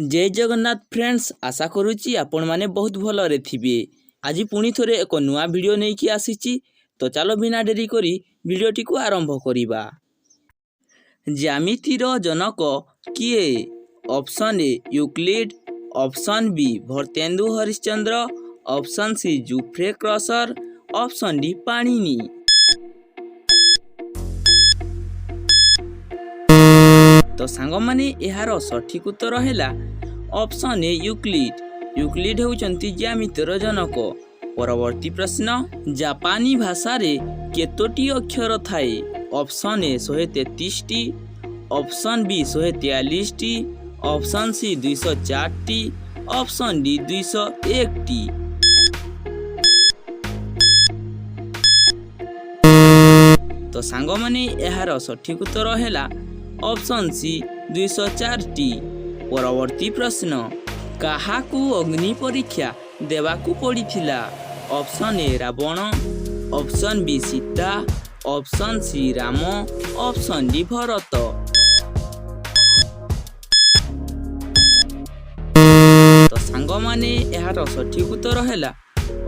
जय जगन्नाथ फ्रेंड्स, आशा करुच्ची आपण माने बहुत भलरे थिबे। आज पुणी थोरे एक नुआ वीडियो नहीं कि आसीची, तो चलो बिना डेरी करी वीडियोटी को आरंभ करिबा। ज्यामितिर जनक किए? Option A Euclid, option B Bharatendu Harishchandra, option C Geoffrey Chaucer, option D Panini. तो सांग माने यार सठिक उत्तर है ऑप्शन ए यूक्लिड। यूक्लिड होउचंती ज्यामितिर जनक। परवर्ती प्रश्न, जापानी भाषा रे केतोटी अक्षर थाए? ऑप्शन ए 133 टी, ऑप्शन बी 143 टी, ऑप्शन सी 204 टी, ऑप्शन डी 201 टी। तो सांग माने यार सठिक उत्तर है ऑप्शन सी 204 टी। परवर्ती प्रश्न, काहाकू अग्नि परीक्षा देवाकू पड़ीथिला? Option A Ravana, option B Sita, option C Ram, option D Bharat. तो सांग माने यार सठिक उत्तर है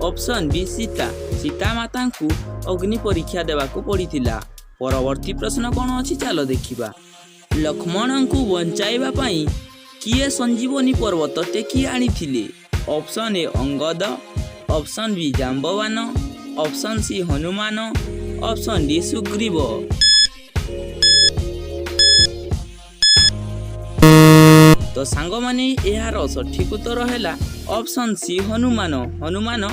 ऑप्शन बी सीता। सीता माता को अग्नि परीक्षा देवाकू पड़ीथिला। परवर्ती प्रश्न कौन अच्छी चलो देखिबा। लक्ष्मण को बंचाइबा पाई किए संजीवनी पर्वत टेकी आनिथिले? Option A Angad, option B Jambavan, option C Hanuman, option D Sugriva. तो सांग माने यार सठिक उत्तर है ऑप्शन सी हनुमान। हनुमान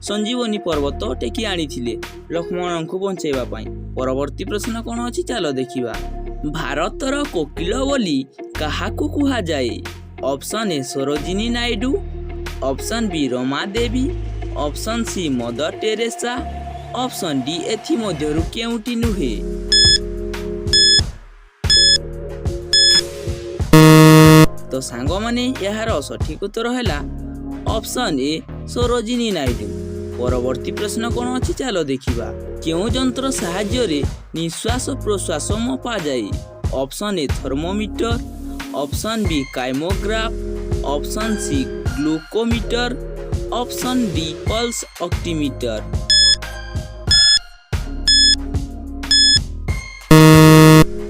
संजीवनी पर्वत टेकी आनिथिले लक्ष्मण को बंचाइबा पाई। परवर्ती प्रश्न कौन अच्छी चलो देखिबा। भारतर कोकिल बोली काहाकू कुहा जाए? Option A Sarojini Naidu, option B Rama Devi, option C Mother Teresa, option D एथि मध्यरु केउटी नुहे। तो सांग माने यार सठिक उत्तर है ऑप्शन ए सरोजिनी नायडू। परवर्ती प्रश्न कौन अच्छी चलो देखिबा। केउ जंत्र साहाय्य रे निश्वास प्रश्वास मपा जाए? Option A thermometer, option B kymograph, option C glucometer, option D pulse oximeter.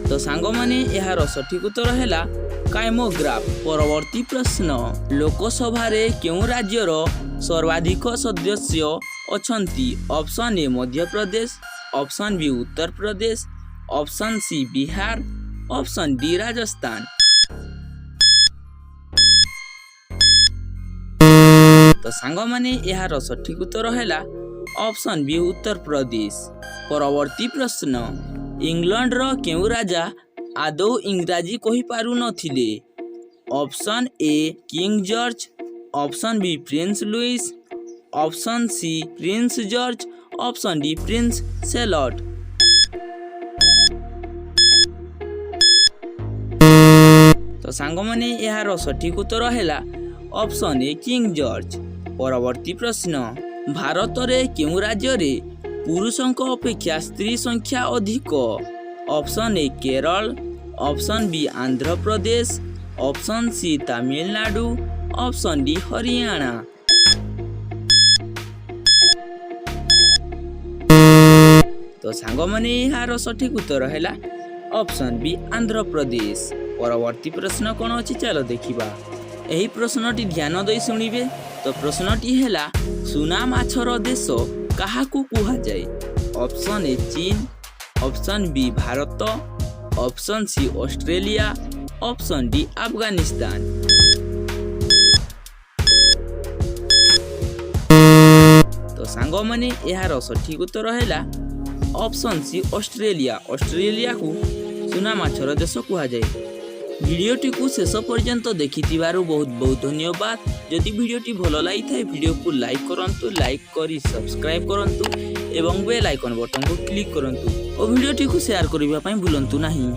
तो सांग माने यार सठिक उत्तर है काइमोग्राफ। परवर्ती प्रश्न, लोकसभा रे केउ राज्यर सर्वाधिक सदस्य अछंती? Option A Madhya Pradesh, option B Uttar Pradesh, option C Bihar, option D Rajasthan. तो सांग माने यार सठिक उत्तर है ऑप्शन बी उत्तर प्रदेश। परवर्ती प्रश्न, इंग्लैंड रो केउ राजा आदौ इंग्राजी कहि पारु नथिले? Option A King George, option B Prince Louis, option C Prince George, option D Prince Charlotte. तो सांग माने यार सठिक उत्तर है ऑप्शन ए किंग जॉर्ज। परवर्ती प्रश्न, भारत रे केउ राज्य रे पुरुषों अपेक्षा स्त्री संख्या अधिक? Option A Kerala, option B Andhra Pradesh, option C Tamil Nadu, option D Haryana. तो सांग माने यार सठिक उत्तर है ऑप्शन बी आंध्र प्रदेश। परवर्ती प्रश्न कौन अच्छी चलो देखिबा। यही प्रश्नटी ध्यान दे शुणिबे। तो प्रश्नटी है सुना माछर देश काहाकू कुहा जाए? ऑप्शन ए चीन, option B Bharat, option C Australia, option D Afghanistan. तो सांग माने यार सठिक उत्तर है ऑप्शन सी ऑस्ट्रेलिया। ऑस्ट्रेलिया को सुना माछर देश कुहा जाए। वीडियोटी को शेष पर्यंत देखिथिबारु बहुत बहुत धन्यवाद। जदि वीडियोटी भल लगी थाए वीडियो को लाइक करंतु, लाइक करी सब्सक्राइब करंतु एवं बेल आइकन बटन को क्लिक करंतु और वीडियोटी को शेयर करिबा पई भूलंतु नाही।